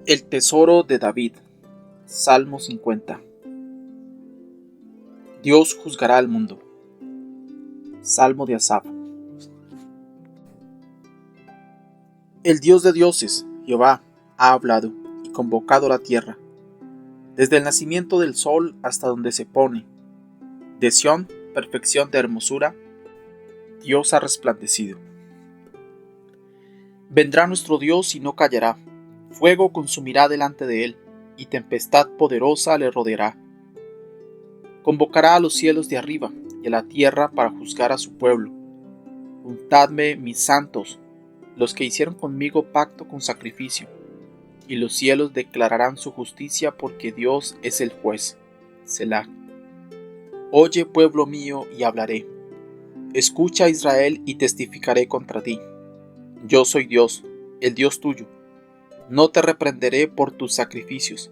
El tesoro de David. Salmo 50. Dios juzgará al mundo. Salmo de Asaf. El Dios de dioses, Jehová, ha hablado y convocado la tierra, desde el nacimiento del sol hasta donde se pone. De Sión, perfección de hermosura, Dios ha resplandecido. Vendrá nuestro Dios y no callará. Fuego consumirá delante de él, y tempestad poderosa le rodeará. Convocará a los cielos de arriba y a la tierra para juzgar a su pueblo. Juntadme, mis santos, los que hicieron conmigo pacto con sacrificio, y los cielos declararán su justicia porque Dios es el juez. Selah. Oye, pueblo mío, y hablaré. Escucha, Israel, y testificaré contra ti. Yo soy Dios, el Dios tuyo. No te reprenderé por tus sacrificios,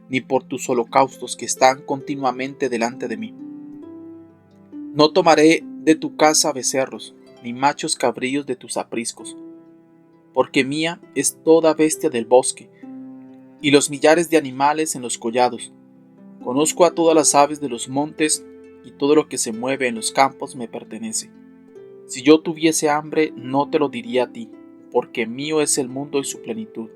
ni por tus holocaustos que están continuamente delante de mí. No tomaré de tu casa becerros, ni machos cabríos de tus apriscos, porque mía es toda bestia del bosque, y los millares de animales en los collados. Conozco a todas las aves de los montes, y todo lo que se mueve en los campos me pertenece. Si yo tuviese hambre, no te lo diría a ti, porque mío es el mundo y su plenitud.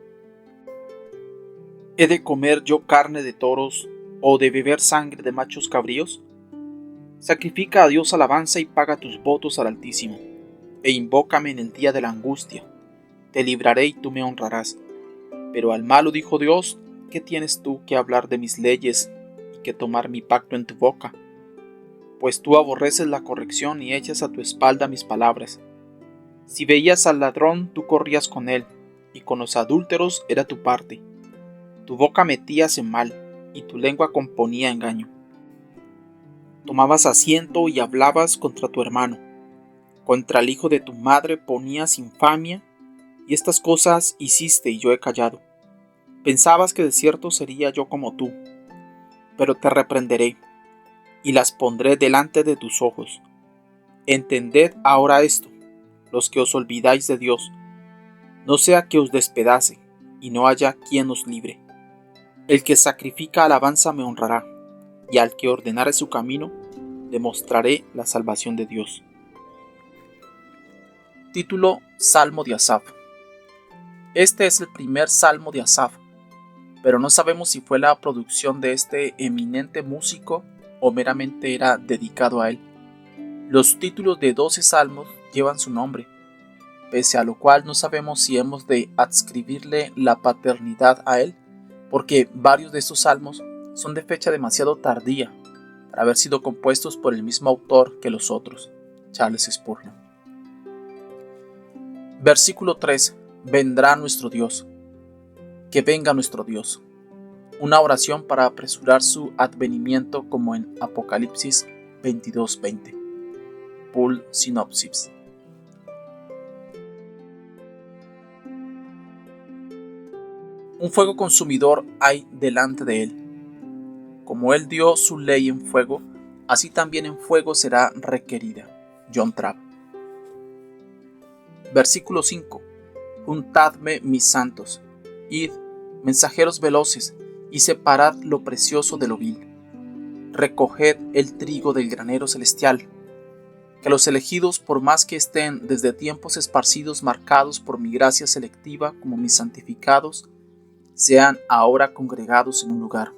¿He de comer yo carne de toros, o de beber sangre de machos cabríos? Sacrifica a Dios alabanza y paga tus votos al Altísimo, e invócame en el día de la angustia. Te libraré y tú me honrarás. Pero al malo dijo Dios: ¿qué tienes tú que hablar de mis leyes y que tomar mi pacto en tu boca? Pues tú aborreces la corrección y echas a tu espalda mis palabras. Si veías al ladrón, tú corrías con él, y con los adúlteros era tu parte. Tu boca metías en mal, y tu lengua componía engaño. Tomabas asiento y hablabas contra tu hermano. Contra el hijo de tu madre ponías infamia, y estas cosas hiciste y yo he callado. Pensabas que de cierto sería yo como tú, pero te reprenderé, y las pondré delante de tus ojos. Entended ahora esto, los que os olvidáis de Dios, no sea que os despedace, y no haya quien os libre. El que sacrifica alabanza me honrará, y al que ordenare su camino, le mostraré la salvación de Dios. Título: Salmo de Asaf. Este es el primer salmo de Asaf, pero no sabemos si fue la producción de este eminente músico o meramente era dedicado a él. Los títulos de 12 salmos llevan su nombre, pese a lo cual no sabemos si hemos de adscribirle la paternidad a él, porque varios de estos salmos son de fecha demasiado tardía para haber sido compuestos por el mismo autor que los otros, Charles Spurgeon. Versículo 3. Vendrá nuestro Dios. Que venga nuestro Dios. Una oración para apresurar su advenimiento, como en Apocalipsis 22:20. Paul Synopsis. Un fuego consumidor hay delante de él. Como él dio su ley en fuego, así también en fuego será requerida. John Trapp. Versículo 5. Juntadme, mis santos, id, mensajeros veloces, y separad lo precioso de lo vil. Recoged el trigo del granero celestial. Que los elegidos, por más que estén desde tiempos esparcidos marcados por mi gracia selectiva como mis santificados, sean ahora congregados en un lugar.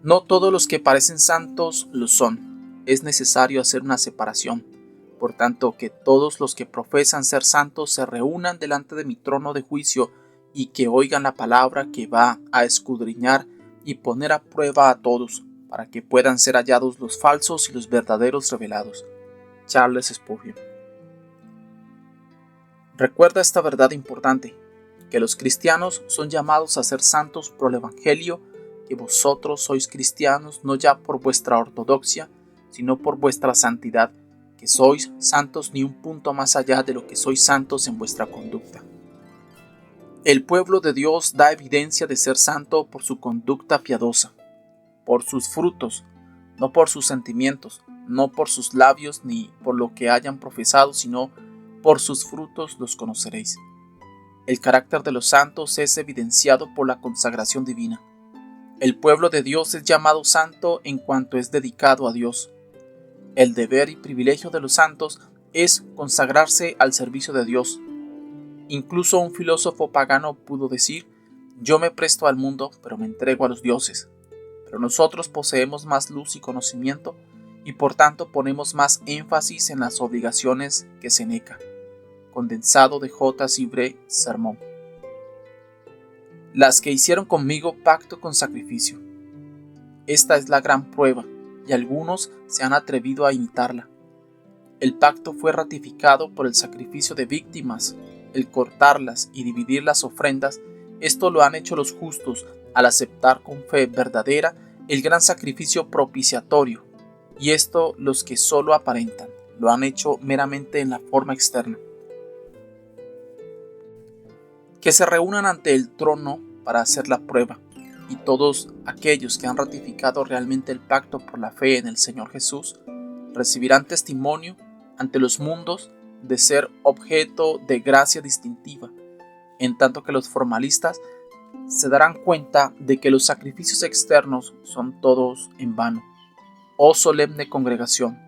No todos los que parecen santos lo son. Es necesario hacer una separación. Por tanto, que todos los que profesan ser santos se reúnan delante de mi trono de juicio y que oigan la palabra que va a escudriñar y poner a prueba a todos, para que puedan ser hallados los falsos y los verdaderos revelados. Charles Spurgeon. Recuerda esta verdad importante, que los cristianos son llamados a ser santos por el Evangelio, que vosotros sois cristianos no ya por vuestra ortodoxia, sino por vuestra santidad, que sois santos ni un punto más allá de lo que sois santos en vuestra conducta. El pueblo de Dios da evidencia de ser santo por su conducta piadosa, por sus frutos, no por sus sentimientos, no por sus labios ni por lo que hayan profesado, sino por sus frutos los conoceréis. El carácter de los santos es evidenciado por la consagración divina. El pueblo de Dios es llamado santo en cuanto es dedicado a Dios. El deber y privilegio de los santos es consagrarse al servicio de Dios. Incluso un filósofo pagano pudo decir: yo me presto al mundo, pero me entrego a los dioses. Pero nosotros poseemos más luz y conocimiento, y por tanto ponemos más énfasis en las obligaciones que Séneca. Condensado de J. Sibré, Sermón. Las que hicieron conmigo pacto con sacrificio. Esta es la gran prueba, y algunos se han atrevido a imitarla. El pacto fue ratificado por el sacrificio de víctimas, el cortarlas y dividir las ofrendas. Esto lo han hecho los justos al aceptar con fe verdadera el gran sacrificio propiciatorio, y esto los que solo aparentan, lo han hecho meramente en la forma externa. Que se reúnan ante el trono para hacer la prueba, y todos aquellos que han ratificado realmente el pacto por la fe en el Señor Jesús recibirán testimonio ante los mundos de ser objeto de gracia distintiva, en tanto que los formalistas se darán cuenta de que los sacrificios externos son todos en vano. Oh solemne congregación,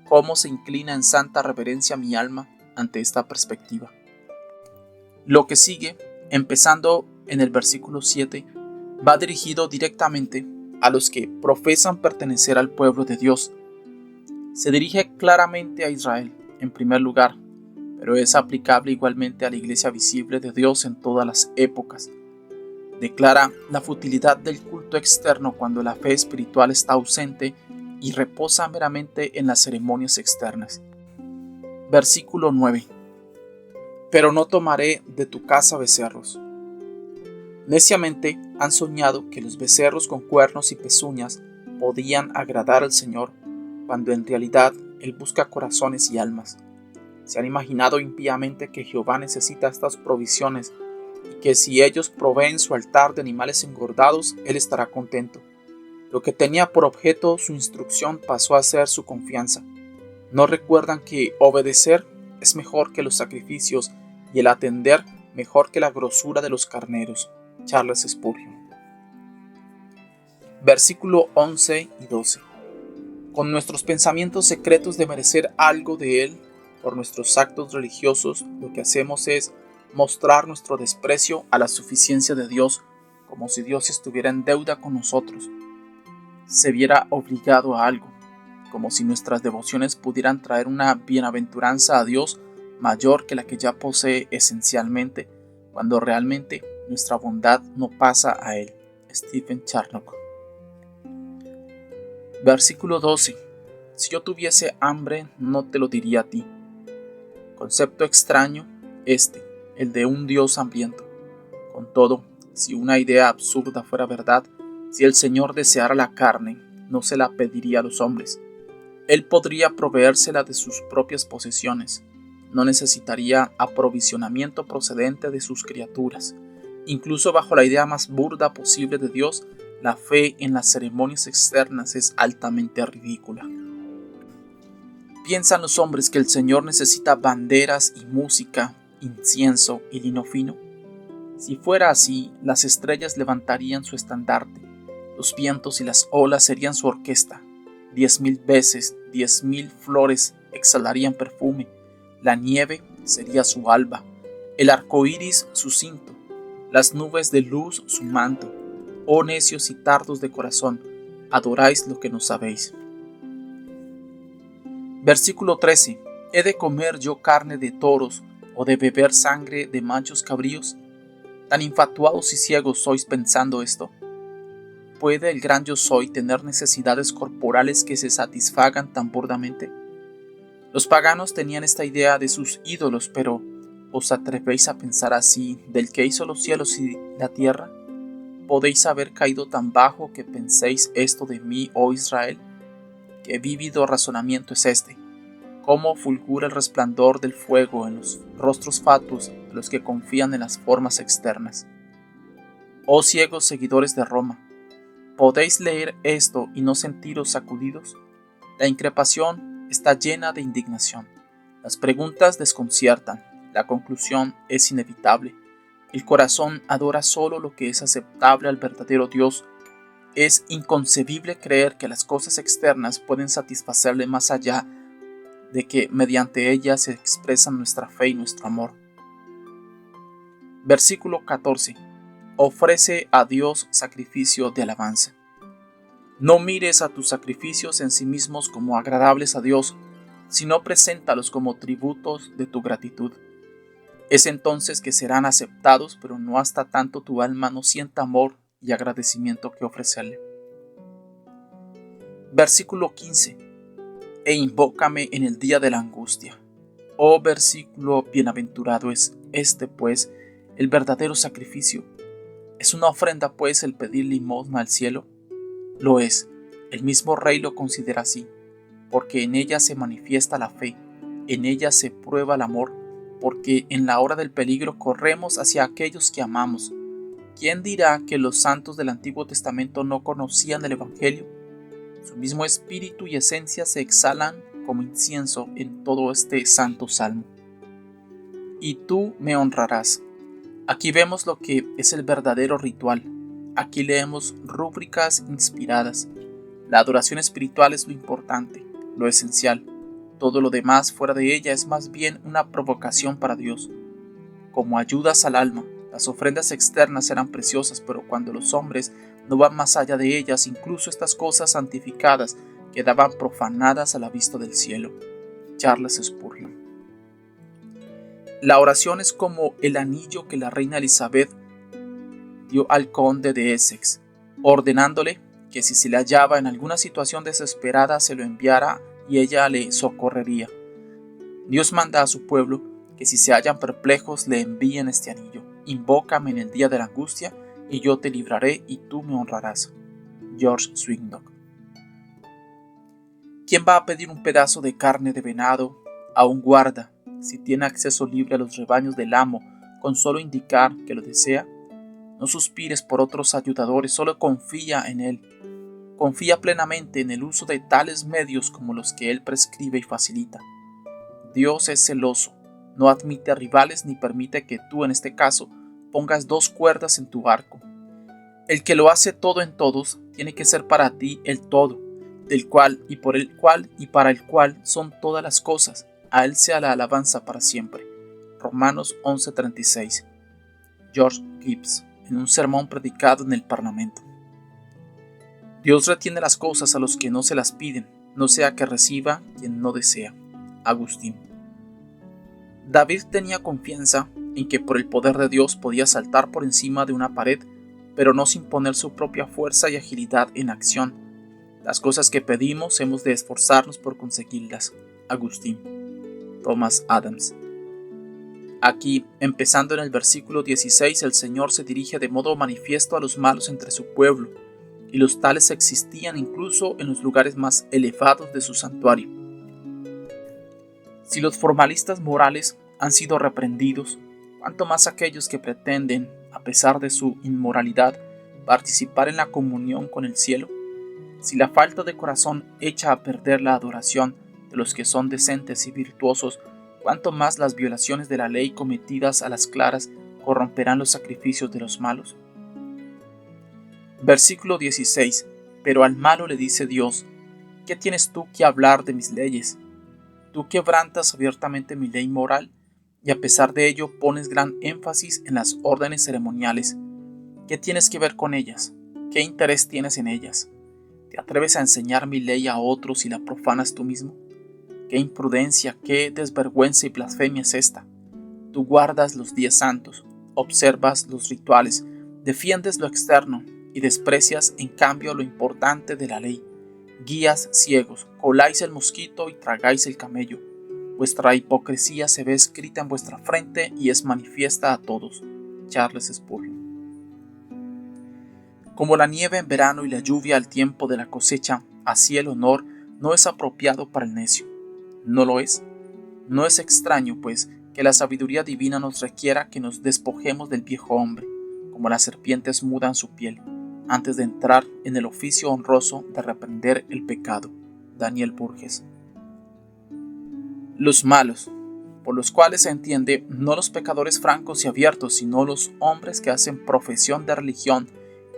cómo se inclina en santa reverencia mi alma ante esta perspectiva. Lo que sigue, empezando en el versículo 7, va dirigido directamente a los que profesan pertenecer al pueblo de Dios. Se dirige claramente a Israel, en primer lugar, pero es aplicable igualmente a la iglesia visible de Dios en todas las épocas. Declara la futilidad del culto externo cuando la fe espiritual está ausente y reposa meramente en las ceremonias externas. Versículo 9. Pero no tomaré de tu casa becerros. Neciamente han soñado que los becerros con cuernos y pezuñas podían agradar al Señor, cuando en realidad Él busca corazones y almas. Se han imaginado impíamente que Jehová necesita estas provisiones y que si ellos proveen su altar de animales engordados, Él estará contento. Lo que tenía por objeto su instrucción pasó a ser su confianza. No recuerdan que obedecer es mejor que los sacrificios y el atender mejor que la grosura de los carneros. Charles Spurgeon. Versículo 11 y 12. Con nuestros pensamientos secretos de merecer algo de Él, por nuestros actos religiosos, lo que hacemos es mostrar nuestro desprecio a la suficiencia de Dios, como si Dios estuviera en deuda con nosotros, se viera obligado a algo, como si nuestras devociones pudieran traer una bienaventuranza a Dios mayor que la que ya posee esencialmente, cuando realmente nuestra bondad no pasa a Él. Stephen Charnock. Versículo 12. Si yo tuviese hambre, no te lo diría a ti. Concepto extraño el de un Dios hambriento. Con todo, si una idea absurda fuera verdad, si el Señor deseara la carne, no se la pediría a los hombres. Él podría proveérsela de sus propias posesiones. No necesitaría aprovisionamiento procedente de sus criaturas. Incluso bajo la idea más burda posible de Dios, la fe en las ceremonias externas es altamente ridícula. ¿Piensan los hombres que el Señor necesita banderas y música, incienso y lino fino? Si fuera así, las estrellas levantarían su estandarte, los vientos y las olas serían su orquesta, 10,000 veces, 10,000 flores exhalarían perfume, la nieve sería su alba, el arco iris su cinto, las nubes de luz su manto. Oh necios y tardos de corazón, adoráis lo que no sabéis. Versículo 13. ¿He de comer yo carne de toros o de beber sangre de machos cabríos? Tan infatuados y ciegos sois pensando esto. ¿Puede el gran yo soy tener necesidades corporales que se satisfagan tan burdamente? Los paganos tenían esta idea de sus ídolos, pero ¿os atrevéis a pensar así del que hizo los cielos y la tierra? ¿Podéis haber caído tan bajo que penséis esto de mí, oh Israel? Qué vívido razonamiento es este. Cómo fulgura el resplandor del fuego en los rostros fatuos de los que confían en las formas externas. Oh ciegos seguidores de Roma, ¿podéis leer esto y no sentiros sacudidos? La increpación está llena de indignación. Las preguntas desconciertan. La conclusión es inevitable. El corazón adora solo lo que es aceptable al verdadero Dios. Es inconcebible creer que las cosas externas pueden satisfacerle más allá de que mediante ellas se expresan nuestra fe y nuestro amor. Versículo 14. Ofrece a Dios sacrificio de alabanza. No mires a tus sacrificios en sí mismos como agradables a Dios, sino preséntalos como tributos de tu gratitud. Es entonces que serán aceptados, pero no hasta tanto tu alma no sienta amor y agradecimiento que ofrecerle. Versículo 15. E invócame en el día de la angustia. Oh versículo bienaventurado es este, pues, el verdadero sacrificio. ¿Es una ofrenda, pues, el pedir limosna al cielo? Lo es. El mismo Rey lo considera así, porque en ella se manifiesta la fe, en ella se prueba el amor, porque en la hora del peligro corremos hacia aquellos que amamos. ¿Quién dirá que los santos del Antiguo Testamento no conocían el Evangelio? Su mismo espíritu y esencia se exhalan como incienso en todo este santo salmo. Y tú me honrarás. Aquí vemos lo que es el verdadero ritual. Aquí leemos rúbricas inspiradas. La adoración espiritual es lo importante, lo esencial. Todo lo demás fuera de ella es más bien una provocación para Dios. Como ayudas al alma, las ofrendas externas eran preciosas, pero cuando los hombres no van más allá de ellas, incluso estas cosas santificadas quedaban profanadas a la vista del cielo. Charles Spurgeon. La oración es como el anillo que la reina Elizabeth dio al conde de Essex, ordenándole que si se le hallaba en alguna situación desesperada se lo enviara y ella le socorrería. Dios manda a su pueblo que si se hallan perplejos le envíen este anillo. Invócame en el día de la angustia y yo te libraré y tú me honrarás. George Swindoll. ¿Quién va a pedir un pedazo de carne de venado a un guarda si tiene acceso libre a los rebaños del amo con solo indicar que lo desea? No suspires por otros ayudadores, solo confía en él. Confía plenamente en el uso de tales medios como los que él prescribe y facilita. Dios es celoso, no admite a rivales ni permite que tú, en este caso, pongas dos cuerdas en tu arco. El que lo hace todo en todos tiene que ser para ti el todo, del cual y por el cual y para el cual son todas las cosas. A él sea la alabanza para siempre. Romanos 11:36. George Gibbs, en un sermón predicado en el Parlamento. Dios retiene las cosas a los que no se las piden, no sea que reciba quien no desea. Agustín. David tenía confianza en que por el poder de Dios podía saltar por encima de una pared, pero no sin poner su propia fuerza y agilidad en acción. Las cosas que pedimos hemos de esforzarnos por conseguirlas. Agustín. Thomas Adams. Aquí, empezando en el versículo 16, el Señor se dirige de modo manifiesto a los malos entre su pueblo, y los tales existían incluso en los lugares más elevados de su santuario. Si los formalistas morales han sido reprendidos, cuanto más aquellos que pretenden, a pesar de su inmoralidad, participar en la comunión con el cielo. Si la falta de corazón echa a perder la adoración de los que son decentes y virtuosos, cuanto más las violaciones de la ley cometidas a las claras corromperán los sacrificios de los malos. Versículo 16. Pero al malo le dice Dios: ¿qué tienes tú que hablar de mis leyes? Tú quebrantas abiertamente mi ley moral y a pesar de ello pones gran énfasis en las órdenes ceremoniales. ¿Qué tienes que ver con ellas? ¿Qué interés tienes en ellas? ¿Te atreves a enseñar mi ley a otros y la profanas tú mismo? ¡Qué imprudencia, qué desvergüenza y blasfemia es esta! Tú guardas los días santos, observas los rituales, defiendes lo externo y desprecias en cambio lo importante de la ley. Guías ciegos, coláis el mosquito y tragáis el camello. Vuestra hipocresía se ve escrita en vuestra frente y es manifiesta a todos. Charles Spurgeon. Como la nieve en verano y la lluvia al tiempo de la cosecha, así el honor no es apropiado para el necio. ¿No lo es? No es extraño, pues, que la sabiduría divina nos requiera que nos despojemos del viejo hombre, como las serpientes mudan su piel, antes de entrar en el oficio honroso de reprender el pecado. Daniel Burgess. Los malos, por los cuales se entiende no los pecadores francos y abiertos, sino los hombres que hacen profesión de religión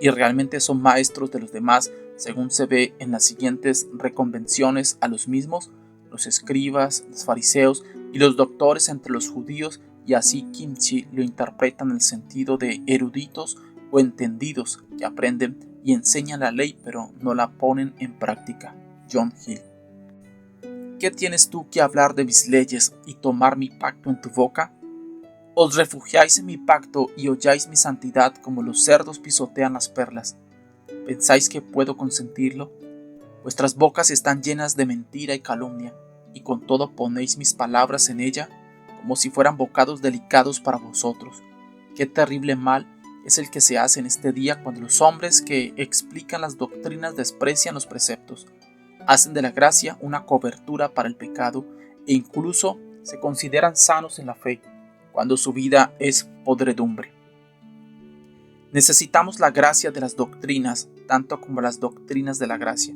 y realmente son maestros de los demás, según se ve en las siguientes reconvenciones a los mismos, los escribas, los fariseos y los doctores entre los judíos, y así Kimchi lo interpretan en el sentido de eruditos o entendidos que aprenden y enseñan la ley pero no la ponen en práctica. John Hill. ¿Qué tienes tú que hablar de mis leyes y tomar mi pacto en tu boca? Os refugiáis en mi pacto y holláis mi santidad como los cerdos pisotean las perlas. ¿Pensáis que puedo consentirlo? Vuestras bocas están llenas de mentira y calumnia, y con todo ponéis mis palabras en ella, como si fueran bocados delicados para vosotros. Qué terrible mal es el que se hace en este día cuando los hombres que explican las doctrinas desprecian los preceptos, hacen de la gracia una cobertura para el pecado e incluso se consideran sanos en la fe, cuando su vida es podredumbre. Necesitamos la gracia de las doctrinas, tanto como las doctrinas de la gracia,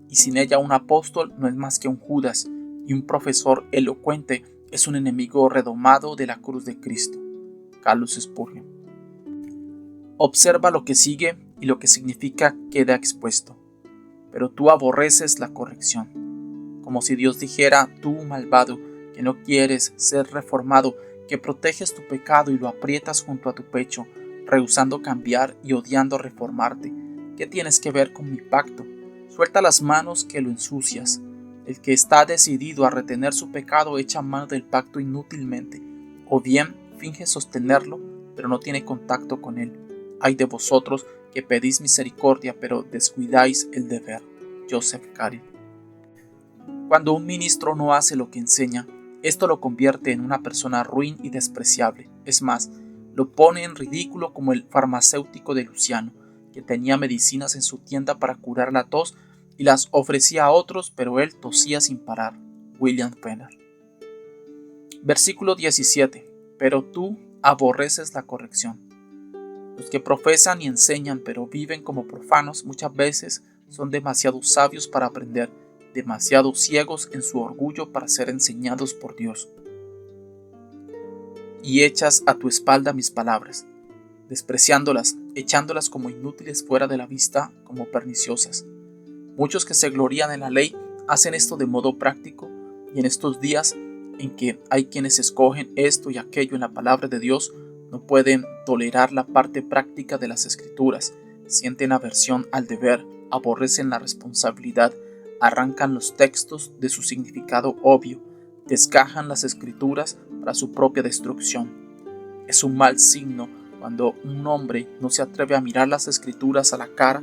y sin ella un apóstol no es más que un Judas, y un profesor elocuente es un enemigo redomado de la cruz de Cristo. Carlos Spurgeon. Observa lo que sigue y lo que significa queda expuesto. Pero tú aborreces la corrección. Como si Dios dijera, tú malvado, que no quieres ser reformado, que proteges tu pecado y lo aprietas junto a tu pecho, rehusando cambiar y odiando reformarte. ¿Qué tienes que ver con mi pacto? Suelta las manos que lo ensucias. El que está decidido a retener su pecado echa mano del pacto inútilmente, o bien finge sostenerlo, pero no tiene contacto con él. Ay de vosotros que pedís misericordia, pero descuidáis el deber. Joseph Caryl. Cuando un ministro no hace lo que enseña, esto lo convierte en una persona ruin y despreciable. Es más, lo pone en ridículo como el farmacéutico de Luciano, que tenía medicinas en su tienda para curar la tos y las ofrecía a otros, pero él tosía sin parar. William Fenner. Versículo 17. Pero tú aborreces la corrección. Los que profesan y enseñan, pero viven como profanos, muchas veces son demasiado sabios para aprender, demasiado ciegos en su orgullo para ser enseñados por Dios. Y echas a tu espalda mis palabras, despreciándolas, echándolas como inútiles fuera de la vista, como perniciosas. Muchos que se glorían en la ley hacen esto de modo práctico, y en estos días en que hay quienes escogen esto y aquello en la palabra de Dios, no pueden tolerar la parte práctica de las Escrituras, sienten aversión al deber, aborrecen la responsabilidad, arrancan los textos de su significado obvio, desgajan las Escrituras para su propia destrucción. Es un mal signo cuando un hombre no se atreve a mirar las Escrituras a la cara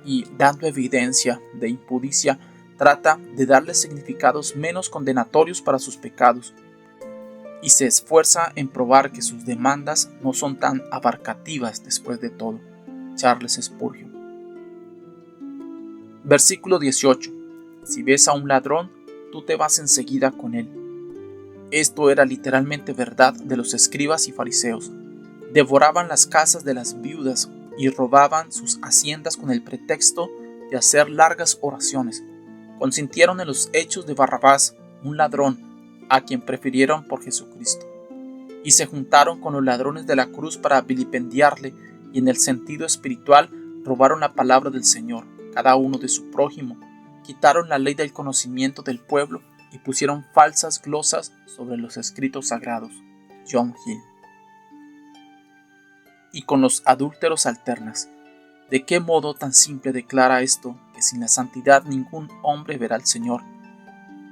y, dando evidencia de impudicia, trata de darle significados menos condenatorios para sus pecados, y se esfuerza en probar que sus demandas no son tan abarcativas después de todo. Charles Spurgeon. Versículo 18. Si ves a un ladrón, tú te vas enseguida con él. Esto era literalmente verdad de los escribas y fariseos. Devoraban las casas de las viudas y robaban sus haciendas con el pretexto de hacer largas oraciones. Consintieron en los hechos de Barrabás, un ladrón, a quien prefirieron por Jesucristo. Y se juntaron con los ladrones de la cruz para vilipendiarle, y en el sentido espiritual robaron la palabra del Señor, cada uno de su prójimo, quitaron la ley del conocimiento del pueblo y pusieron falsas glosas sobre los escritos sagrados. John Hill. Y con los adúlteros alternas. ¿De qué modo tan simple declara esto, que sin la santidad ningún hombre verá al Señor?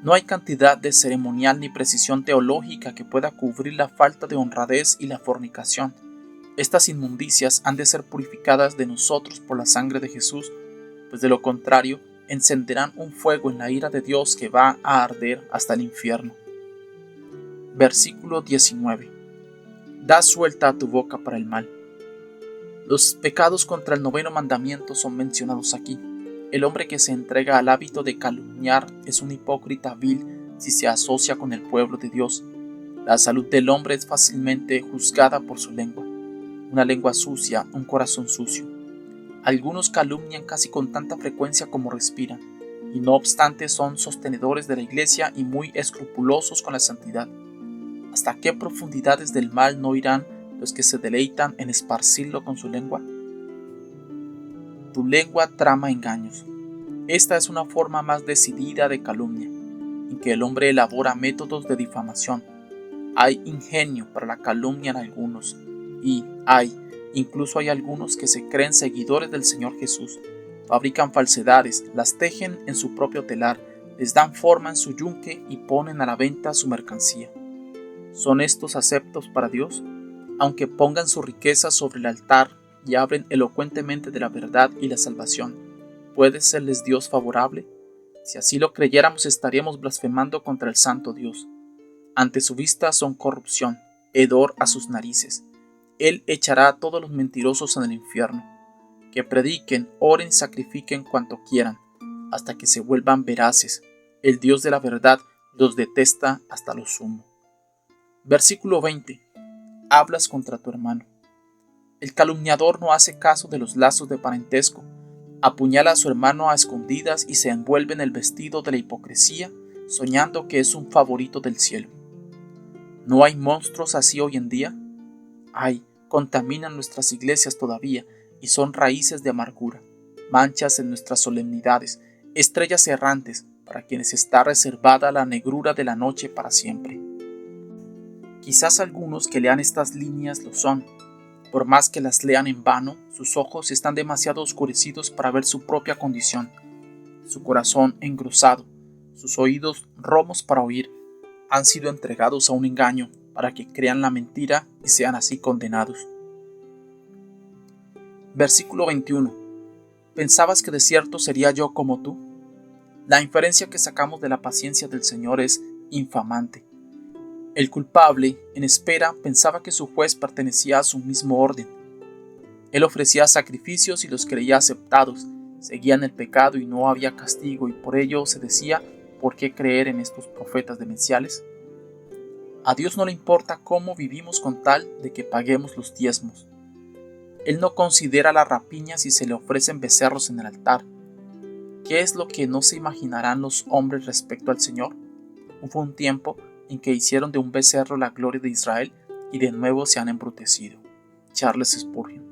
No hay cantidad de ceremonial ni precisión teológica que pueda cubrir la falta de honradez y la fornicación. Estas inmundicias han de ser purificadas de nosotros por la sangre de Jesús, pues de lo contrario encenderán un fuego en la ira de Dios que va a arder hasta el infierno. Versículo 19. Da suelta a tu boca para el mal. Los pecados contra el noveno mandamiento son mencionados aquí. El hombre que se entrega al hábito de calumniar es un hipócrita vil si se asocia con el pueblo de Dios. La salud del hombre es fácilmente juzgada por su lengua. Una lengua sucia, un corazón sucio. Algunos calumnian casi con tanta frecuencia como respiran, y no obstante son sostenedores de la iglesia y muy escrupulosos con la santidad. ¿hasta qué profundidades del mal no irán los que se deleitan en esparcirlo con su lengua? Tu lengua trama engaños. Esta es una forma más decidida de calumnia, en que el hombre elabora métodos de difamación. Hay ingenio para la calumnia en algunos, y incluso hay algunos que se creen seguidores del Señor Jesús. Fabrican falsedades, las tejen en su propio telar, les dan forma en su yunque y ponen a la venta su mercancía. ¿Son estos aceptos para Dios? Aunque pongan su riqueza sobre el altar y hablen elocuentemente de la verdad y la salvación, ¿puede serles Dios favorable? Si así lo creyéramos, estaríamos blasfemando contra el santo Dios. Ante su vista son corrupción, hedor a sus narices. Él echará a todos los mentirosos en el infierno. Que prediquen, oren y sacrifiquen cuanto quieran, hasta que se vuelvan veraces. El Dios de la verdad los detesta hasta lo sumo. Versículo 20. Hablas contra tu hermano. El calumniador no hace caso de los lazos de parentesco. Apuñala a su hermano a escondidas y se envuelve en el vestido de la hipocresía, soñando que es un favorito del cielo. ¿No hay monstruos así hoy en día? Contaminan nuestras iglesias todavía y son raíces de amargura, manchas en nuestras solemnidades, estrellas errantes para quienes está reservada la negrura de la noche para siempre. Quizás algunos que lean estas líneas lo son. Por más que las lean en vano, sus ojos están demasiado oscurecidos para ver su propia condición, su corazón engrosado, sus oídos romos para oír, han sido entregados a un engaño para que crean la mentira y sean así condenados. Versículo 21. ¿Pensabas que de cierto sería yo como tú? La inferencia que sacamos de la paciencia del Señor es infamante. El culpable, en espera, pensaba que su juez pertenecía a su mismo orden. Él ofrecía sacrificios y los creía aceptados, seguían el pecado y no había castigo, y por ello se decía: ¿por qué creer en estos profetas demenciales? A Dios no le importa cómo vivimos con tal de que paguemos los diezmos. Él no considera la rapiña si se le ofrecen becerros en el altar. ¿Qué es lo que no se imaginarán los hombres respecto al Señor? Hubo un tiempo en que hicieron de un becerro la gloria de Israel y de nuevo se han embrutecido. Charles Spurgeon.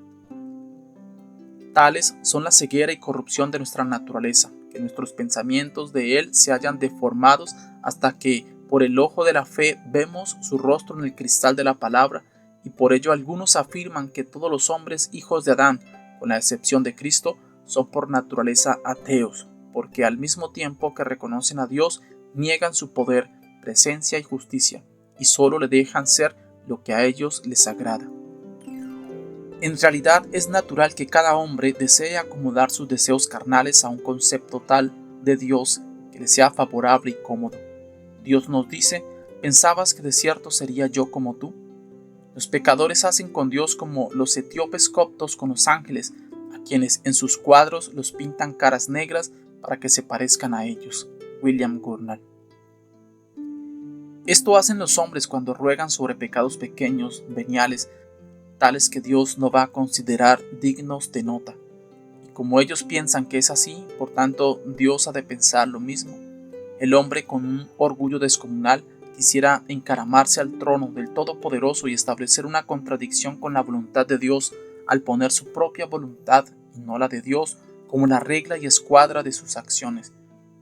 Tales son la ceguera y corrupción de nuestra naturaleza, que nuestros pensamientos de Él se hallan deformados hasta que, por el ojo de la fe, vemos su rostro en el cristal de la palabra, y por ello algunos afirman que todos los hombres hijos de Adán, con la excepción de Cristo, son por naturaleza ateos, porque al mismo tiempo que reconocen a Dios, niegan su poder, presencia y justicia, y solo le dejan ser lo que a ellos les agrada. En realidad es natural que cada hombre desee acomodar sus deseos carnales a un concepto tal de Dios que le sea favorable y cómodo. Dios nos dice: ¿pensabas que de cierto sería yo como tú? Los pecadores hacen con Dios como los etíopes coptos con los ángeles, a quienes en sus cuadros los pintan caras negras para que se parezcan a ellos. William Gurnall. Esto hacen los hombres cuando ruegan sobre pecados pequeños, veniales, tales que Dios no va a considerar dignos de nota. Y como ellos piensan que es así, por tanto Dios ha de pensar lo mismo. El hombre, con un orgullo descomunal, quisiera encaramarse al trono del Todopoderoso y establecer una contradicción con la voluntad de Dios al poner su propia voluntad y no la de Dios como la regla y escuadra de sus acciones.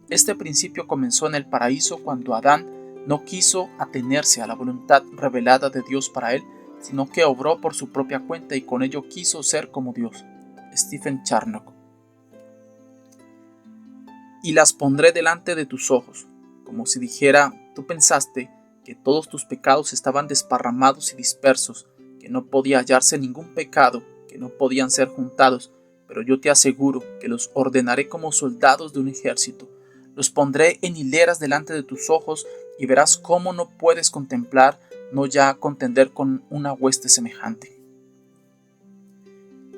Este principio comenzó en el paraíso cuando Adán no quiso atenerse a la voluntad revelada de Dios para él, sino que obró por su propia cuenta y con ello quiso ser como Dios. Stephen Charnock. Y las pondré delante de tus ojos, como si dijera: tú pensaste que todos tus pecados estaban desparramados y dispersos, que no podía hallarse ningún pecado, que no podían ser juntados, pero yo te aseguro que los ordenaré como soldados de un ejército. Los pondré en hileras delante de tus ojos y verás cómo no puedes contemplar, no ya contender con una hueste semejante.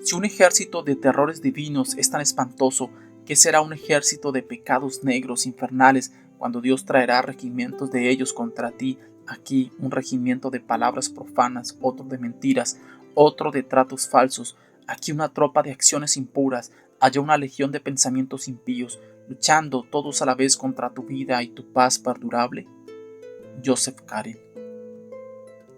Si un ejército de terrores divinos es tan espantoso, ¿qué será un ejército de pecados negros infernales cuando Dios traerá regimientos de ellos contra ti? Aquí un regimiento de palabras profanas, otro de mentiras, otro de tratos falsos, aquí una tropa de acciones impuras, allá una legión de pensamientos impíos, luchando todos a la vez contra tu vida y tu paz perdurable. Joseph Caryl.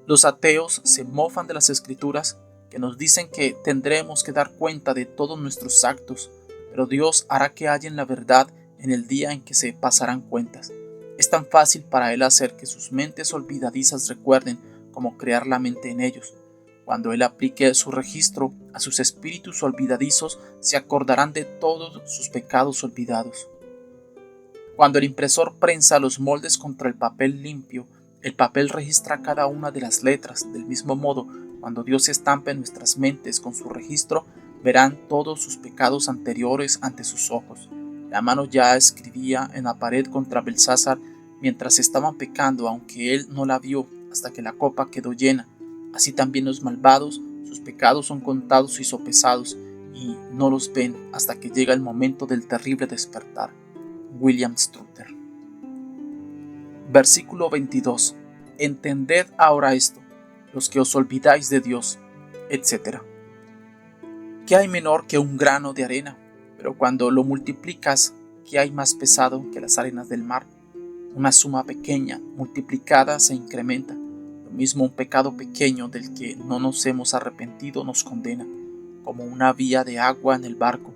Los ateos se mofan de las Escrituras que nos dicen que tendremos que dar cuenta de todos nuestros actos, pero Dios hará que hallen la verdad en el día en que se pasarán cuentas. Es tan fácil para Él hacer que sus mentes olvidadizas recuerden como crear la mente en ellos. Cuando Él aplique su registro a sus espíritus olvidadizos, se acordarán de todos sus pecados olvidados. Cuando el impresor prensa los moldes contra el papel limpio, el papel registra cada una de las letras. Del mismo modo, cuando Dios estampe en nuestras mentes con su registro, verán todos sus pecados anteriores ante sus ojos. La mano ya escribía en la pared contra Belsasar mientras estaban pecando, aunque él no la vio hasta que la copa quedó llena. Así también los malvados, sus pecados son contados y sopesados, y no los ven hasta que llega el momento del terrible despertar. William Strutter. Versículo 22. Entended ahora esto, los que os olvidáis de Dios, etc. ¿Qué hay menor que un grano de arena? Pero cuando lo multiplicas, ¿qué hay más pesado que las arenas del mar? Una suma pequeña, multiplicada, se incrementa. Lo mismo un pecado pequeño del que no nos hemos arrepentido nos condena, como una vía de agua en el barco.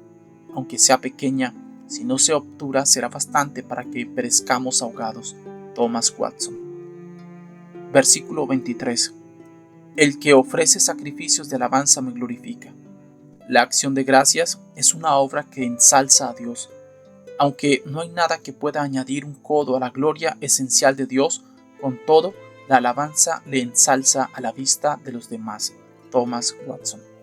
Aunque sea pequeña, si no se obtura, será bastante para que perezcamos ahogados. Thomas Watson. Versículo 23. El que ofrece sacrificios de alabanza me glorifica. La acción de gracias es una obra que ensalza a Dios. Aunque no hay nada que pueda añadir un codo a la gloria esencial de Dios, con todo, la alabanza le ensalza a la vista de los demás. Thomas Watson.